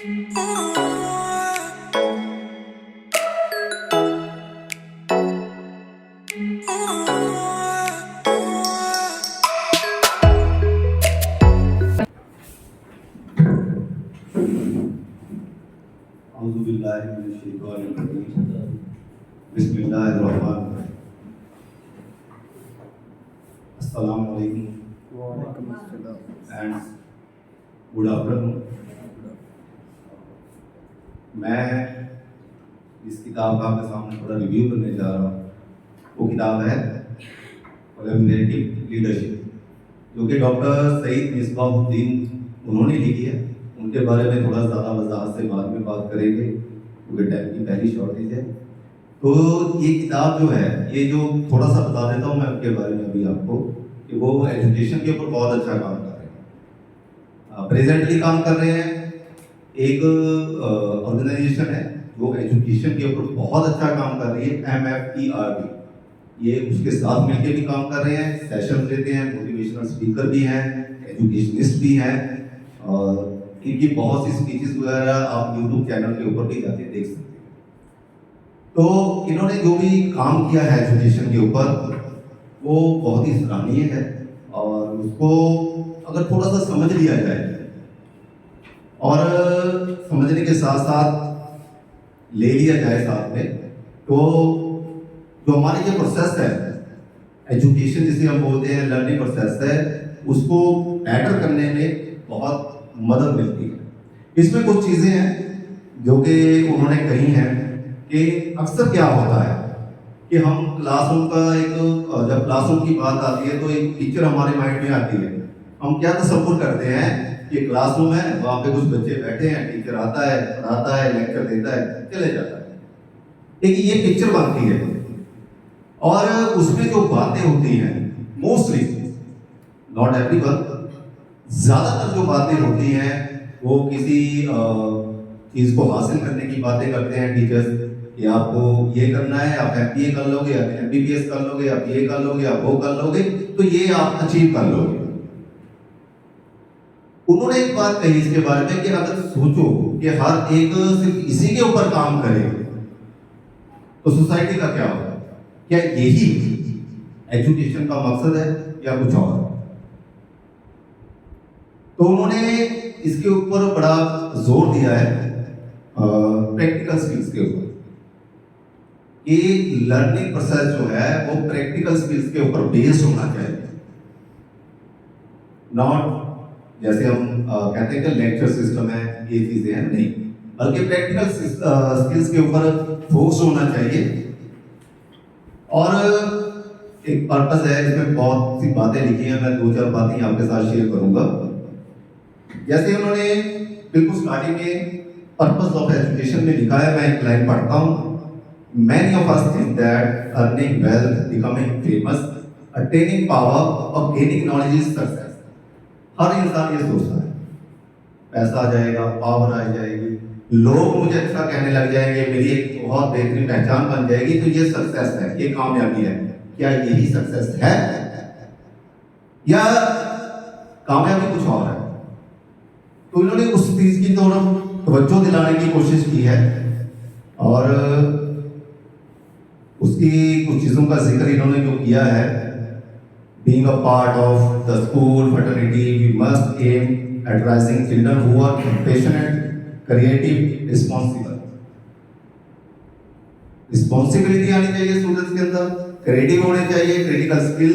And good afternoon. मैं इस किताब का आपके सामने थोड़ा रिव्यू करने जा रहा हूँ। वो किताब है कोलैबोरेटिव लीडरशिप, जो कि डॉक्टर सईद मिसबाहुद्दीन उन्होंने लिखी है। उनके बारे में थोड़ा ज़्यादा वजाहत से बाद में बात करेंगे, क्योंकि टाइम की पहली शॉर्टेज है। तो ये किताब जो है, ये जो थोड़ा सा बता देता हूँ मैं उनके बारे में अभी आपको, कि वो एजुकेशन के ऊपर बहुत अच्छा काम कर रहे हैं, प्रेजेंटली काम कर रहे हैं। एक ऑर्गेनाइजेशन है जो एजुकेशन के ऊपर बहुत अच्छा काम कर रही है, MFERD। ये उसके साथ मिलकर भी काम कर रहे हैं, सेशन देते हैं, मोटिवेशनल स्पीकर भी हैं, एजुकेशनिस्ट भी हैं, और इनकी बहुत सी स्पीचेस वगैरह आप यूट्यूब चैनल के ऊपर भी जाके देख सकते हैं। तो इन्होंने जो भी काम किया है एजुकेशन के ऊपर, वो बहुत ही सराहनीय है। और उसको अगर थोड़ा सा समझ लिया जाए, और समझने के साथ साथ ले लिया जाए साथ में, तो जो हमारी ये प्रोसेस है एजुकेशन, जिसे हम बोलते हैं लर्निंग प्रोसेस है, उसको बेटर करने में बहुत मदद मिलती है। इसमें कुछ चीज़ें हैं जो कि उन्होंने कही हैं कि अक्सर क्या होता है कि हम क्लासरूम का जब क्लासरूम की बात आती है तो एक पिक्चर हमारे माइंड में आती है। हम क्या तसव्वुर करते हैं कि क्लासरूम है, वहाँ पे कुछ बच्चे बैठे हैं, टीचर आता है, पढ़ाता है, लेक्चर देता है, चले जाता है। एक ये पिक्चर बनती है, और उसमें जो बातें होती हैं, मोस्टली नॉट एवरीवन, ज़्यादातर जो बातें होती हैं वो किसी चीज़ को हासिल करने की बातें करते हैं टीचर्स, कि आपको ये करना है, आप MBA कर लोगे, आप MBBS कर लोगे, आप ये कर लोगे, आप वो कर लोगे, तो ये आप अचीव कर लोगे। उन्होंने एक बात कही इसके बारे में कि अगर सोचो कि हर एक सिर्फ इसी के ऊपर काम करे तो सोसाइटी का क्या होगा? क्या यही एजुकेशन का मकसद है या कुछ और? तो उन्होंने इसके ऊपर बड़ा जोर दिया है प्रैक्टिकल स्किल्स के ऊपर, कि लर्निंग प्रोसेस जो है वो प्रैक्टिकल स्किल्स के ऊपर बेस्ड होना चाहिए। नॉट जैसे हम कहते हैं कि लेक्चर सिस्टम है, ये चीजें हैं, नहीं, बल्कि प्रैक्टिकल स्किल्स के ऊपर फोकस होना चाहिए। और एक पर्पस है, इसमें बहुत सी बातें लिखी हैं, मैं 2-4 बातें आपके साथ शेयर करूंगा। जैसे उन्होंने बिल्कुल स्टार्टिंग में पर्पस ऑफ एजुकेशन में लिखा है, मैं एक लाइन पढ़ता हूँ। Many of us think that earning wealth, becoming famous, attaining power or gaining knowledge is success. हर इंसान ये सोचता है पैसा आ जाएगा, पावर आ जाएगी, लोग मुझे अच्छा कहने लग जाएंगे, मेरी एक बहुत बेहतरीन पहचान बन जाएगी, तो ये सक्सेस है, ये कामयाबी है। क्या यही सक्सेस है या कामयाबी कुछ और है? तो इन्होंने उस चीज की तरफ तवज्जो दिलाने की कोशिश की है, और उसकी कुछ चीज़ों का जिक्र इन्होंने जो किया है, being a part of the school fraternity, we must aim at raising children who are compassionate, creative, responsible. Responsibility आनी चाहिए स्टूडेंट्स के अंदर, क्रिएटिव होने चाहिए, क्रिटिकल स्किल,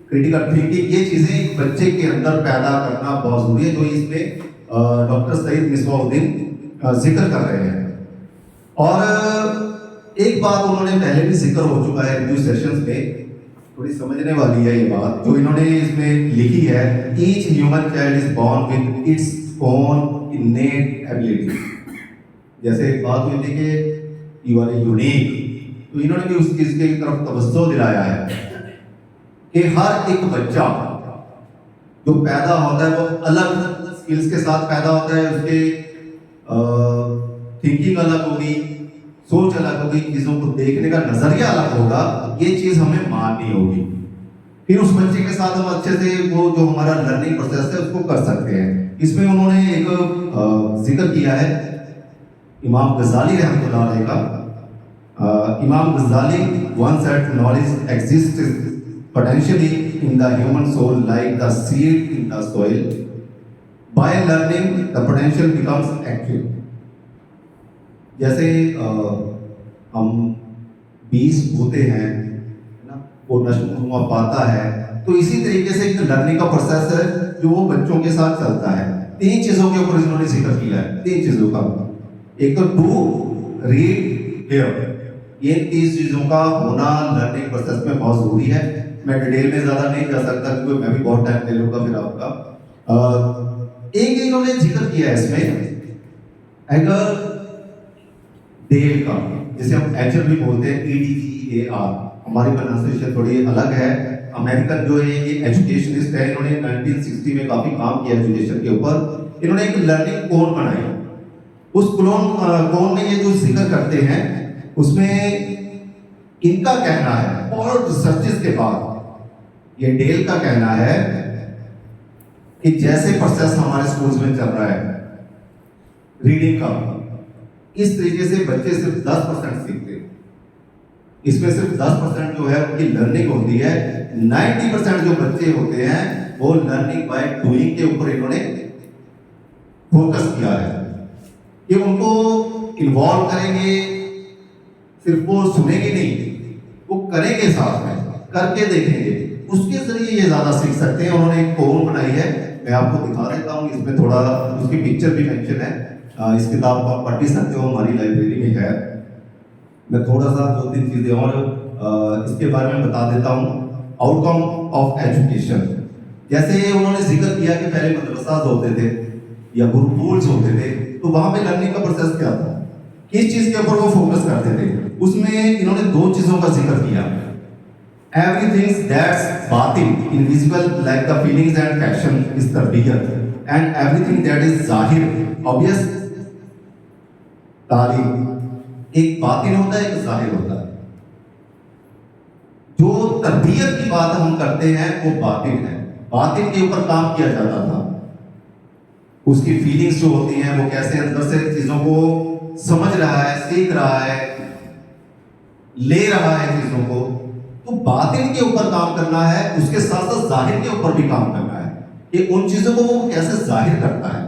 क्रिटिकल थिंकिंग, ये चीजें बच्चे के अंदर पैदा करना बहुत जरूरी है, जो इसमें डॉक्टर सईद मिसबाहुद्दीन जिक्र कर रहे हैं। और एक बात उन्होंने पहले भी जिक्र हो चुका है रिव्यू सेशंस में, थोड़ी समझने वाली है ये बात जो इन्होंने इसमें लिखी है। Each human child is born with its own इनेट ability. जैसे एक बात हुई थी कि यू आर यूनिक, तो इन्होंने भी उस चीज की तरफ तवज्जो दिलाया है कि हर एक बच्चा जो पैदा होता है वो अलग स्किल्स के साथ पैदा होता है, उसके थिंकिंग अलग होगी, सोच अलग होगी, चीजों को देखने का नजरिया अलग होगा, ये चीज हमें माननी होगी। फिर उस बच्चे के साथ हम अच्छे से वो जो हमारा लर्निंग प्रोसेस है उसको कर सकते हैं। इसमें उन्होंने एक जिक्र किया है इमाम गजाली रहमतुल्लाह अलैह का। इमाम गजाली once said knowledge exists potentially in the human soul like the seed in the soil. By learning the potential becomes actual. जैसे हम बीज बोते हैं ना, वो नशो पाता है, तो इसी तरीके से एक लर्निंग का प्रोसेस है जो वो बच्चों के साथ चलता है। 3 चीजों के ऊपर इन्होंने जिक्र किया है, 3 चीजों का। एक तो डू, रीड, हियर, ये 3 चीजों का होना लर्निंग प्रोसेस में बहुत जरूरी है। मैं डिटेल में ज्यादा नहीं जा सकता क्योंकि मैं भी बहुत टाइम ले लूंगा फिर आपका। एक इन्होंने जिक्र किया है इसमें अगर डेल का, जिसे हम एचर भी बोलते हैं, EDGAR, हमारी प्रोनाउंसिएशन थोड़ी अलग है। अमेरिकन जो है ये एजुकेशनिस्ट है, इन्होंने 1960 में काफी काम किया एजुकेशन के ऊपर। इन्होंने एक लर्निंग कोन बनाई। उस कोन में ये जो जिक्र करते हैं उसमें इनका कहना है, और रिसर्चेस के बाद ये डेल का कहना है कि जैसे प्रोसेस हमारे स्कूल्स में चल रहा है रीडिंग का, इस तरीके से बच्चे सिर्फ 10% सीखते हैं। इसमें सिर्फ 10% जो है उनकी लर्निंग होती है। 90% जो बच्चे होते हैं वो लर्निंग बाय डूइंग के ऊपर इन्होंने फोकस किया है कि उनको इन्वॉल्व करेंगे, सिर्फ वो सुनेंगे नहीं, वो करेंगे, साथ में करके देखेंगे, उसके जरिए ये ज्यादा सीख सकते हैं। उन्होंने एक कोन बनाई है, मैं आपको दिखा देता हूँ। इसमें थोड़ा उसकी पिक्चर भी मेंशन है। इस किताब को आप पढ़ भी सकते हो, हमारी लाइब्रेरी में है। मैं थोड़ा सा 2-3 चीजें और इसके बारे में बता देता हूँ। आउटकम ऑफ एजुकेशन, जैसे उन्होंने जिक्र किया कि पहले मदरसा होते थे या गुरुकुल्स होते थे, तो वहां पे लर्निंग का प्रोसेस क्या था, किस चीज के ऊपर वो फोकस करते थे। उसमें इन्होंने 2 चीजों का जिक्र किया। एवरीथिंग दैट्स बातिन, invisible like the feelings and passion is तरबियत, एंड एवरीथिंग दैट इज जाहिर ऑब्वियस तालीम। एक बातिन होता है, एक जाहिर होता है। जो तरबियत की बात हम करते हैं वो बातिन है, बातिन के ऊपर काम किया जाता था। उसकी फीलिंग्स जो होती हैं वो कैसे अंदर से चीजों को समझ रहा है, सीख रहा है, ले रहा है चीजों को, तो बातिन के ऊपर काम करना है। उसके साथ साथ जाहिर के ऊपर भी काम करना है कि उन चीजों को वो कैसे जाहिर करता है।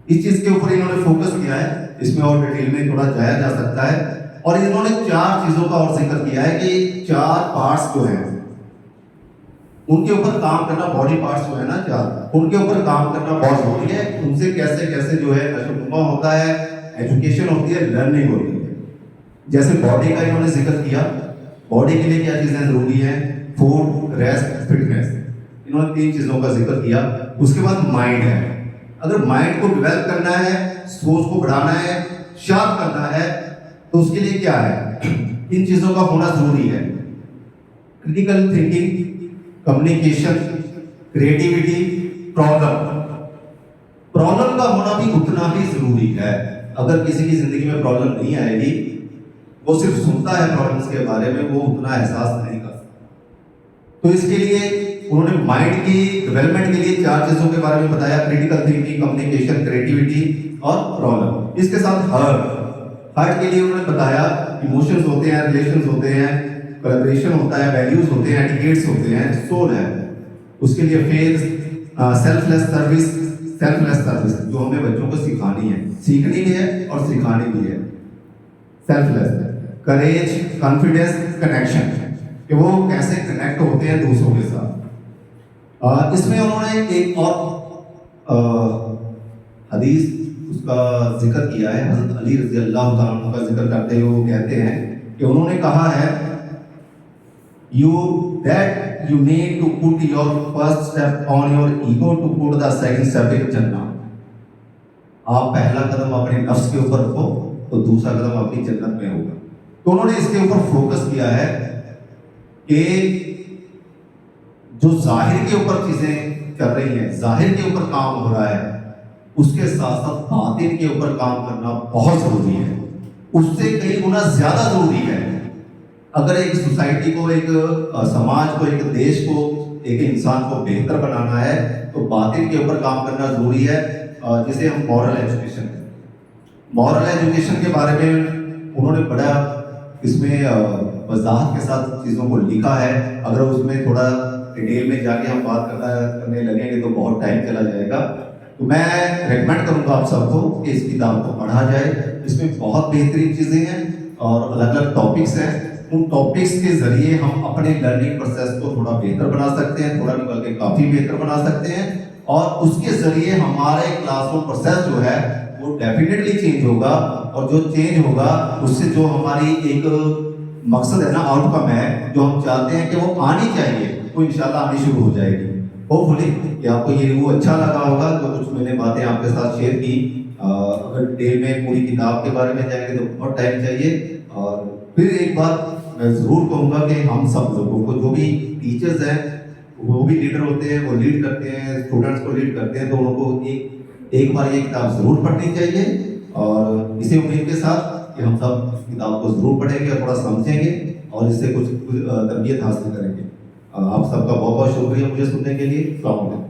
इस चीज के ऊपर इन्होंने फोकस किया है। इसमें और डिटेल में थोड़ा जाया जा सकता है। और इन्होंने 4 चीजों का और जिक्र किया है कि 4 पार्ट्स जो हैं उनके ऊपर काम करना, बॉडी पार्ट्स जो है ना 4, उनके ऊपर काम करना बहुत जरूरी है। उनसे कैसे कैसे जो है नशोनुमा होता है, एजुकेशन होती है, लर्निंग होती है। जैसे बॉडी का इन्होंने जिक्र किया, बॉडी के लिए क्या चीजें जरूरी हैं, फूड, रेस्ट, फिटनेस, इन्होंने 3 चीजों का जिक्र किया। उसके बाद माइंड है, अगर माइंड को डेवलप करना है, सोच को बढ़ाना है, शार्प करना है, तो उसके लिए क्या है, इन चीजों का होना जरूरी है। Critical thinking, communication, creativity, problem का होना भी उतना ही जरूरी है। अगर किसी की जिंदगी में प्रॉब्लम नहीं आएगी, वो सिर्फ सुनता है प्रॉब्लम्स के बारे में, वो उतना एहसास नहीं कर सकता। तो इसके लिए उन्होंने माइंड की डेवलपमेंट के लिए 4 चीजों के बारे में बताया, क्रिटिकल थिंकिंग, कम्युनिकेशन, क्रिएटिविटी और प्रॉब्लम। इसके साथ हार्ट के लिए उन्होंने बताया इमोशंस होते हैं, रिलेशंस होते हैं, कोलैबोरेशन होता है, वैल्यूज होते हैं, एटिकेट्स होते हैं, सोल है। उसके लिए फेथ, सेल्फलेस सर्विस जो हमें बच्चों को सिखानी है, सीखनी भी है और सिखानी भी है। सेल्फलेस, करेज, कॉन्फिडेंस, कनेक्शन, कि वो कैसे कनेक्ट होते हैं दूसरों के साथ। इसमें उन्होंने एक और हदीस उसका जिक्र किया है। हज़रत अली रज़ी अल्लाह तआला अन्हु का जिक्र करते हुए वो कहते हैं कि उन्होंने कहा है, you that you need to put your first step on your ego to put the second step in जन्नत। आप पहला कदम अपने नफ्स के ऊपर रखो तो दूसरा कदम अपनी जन्नत में होगा। तो उन्होंने इसके ऊपर फोकस किया है कि जो जाहिर के ऊपर चीजें चल रही हैं, जाहिर के ऊपर काम हो रहा है, उसके साथ साथ बातिन के ऊपर काम करना बहुत जरूरी है। उससे कई गुना ज्यादा जरूरी है। अगर एक सोसाइटी को, एक समाज को, एक देश को एक इंसान को बेहतर बनाना है तो बातिन के ऊपर काम करना जरूरी है, जिसे हम मॉरल एजुकेशन कहते हैं। मॉरल एजुकेशन के बारे में उन्होंने बड़ा इसमें वजाहत के साथ चीज़ों को लिखा है। अगर उसमें थोड़ा डिटेल में जाके हम बात करने लगेंगे तो बहुत टाइम चला जाएगा। तो मैं रेकमेंड करूंगा आप सबको कि इस किताब को पढ़ा जाए। इसमें बहुत बेहतरीन चीज़ें हैं और अलग अलग टॉपिक्स हैं। उन टॉपिक्स के जरिए हम अपने लर्निंग प्रोसेस को थोड़ा बेहतर बना सकते हैं, थोड़ा नहीं बल्कि काफ़ी बेहतर बना सकते हैं, और उसके जरिए हमारे क्लासरूम प्रोसेस जो है वो डेफिनेटली चेंज होगा। और जो चेंज होगा उससे जो हमारी एक मकसद है ना, आउटकम है, जो हम चाहते हैं कि वो आनी चाहिए, वो इंशाल्लाह आनी शुरू हो जाएगी। होपफुली कि आपको ये रिव्यू अच्छा लगा होगा। जो कुछ मैंने बातें आपके साथ शेयर की, अगर डिटेल में पूरी किताब के बारे में जाएंगे तो बहुत टाइम चाहिए। और फिर एक बार मैं ज़रूर कहूँगा कि हम सब लोगों को, जो भी टीचर्स हैं वो भी लीडर होते हैं, वो लीड करते हैं, स्टूडेंट्स को लीड करते हैं, तो उनको एक बार ये किताब ज़रूर पढ़नी चाहिए। और इसी उम्मीद के साथ कि हम सब इस किताब को ज़रूर पढ़ेंगे और थोड़ा समझेंगे और इससे कुछ तरबियत हासिल करेंगे। आप सबका बहुत बहुत शुक्रिया मुझे सुनने के लिए। अस्सलाम वालेकुम।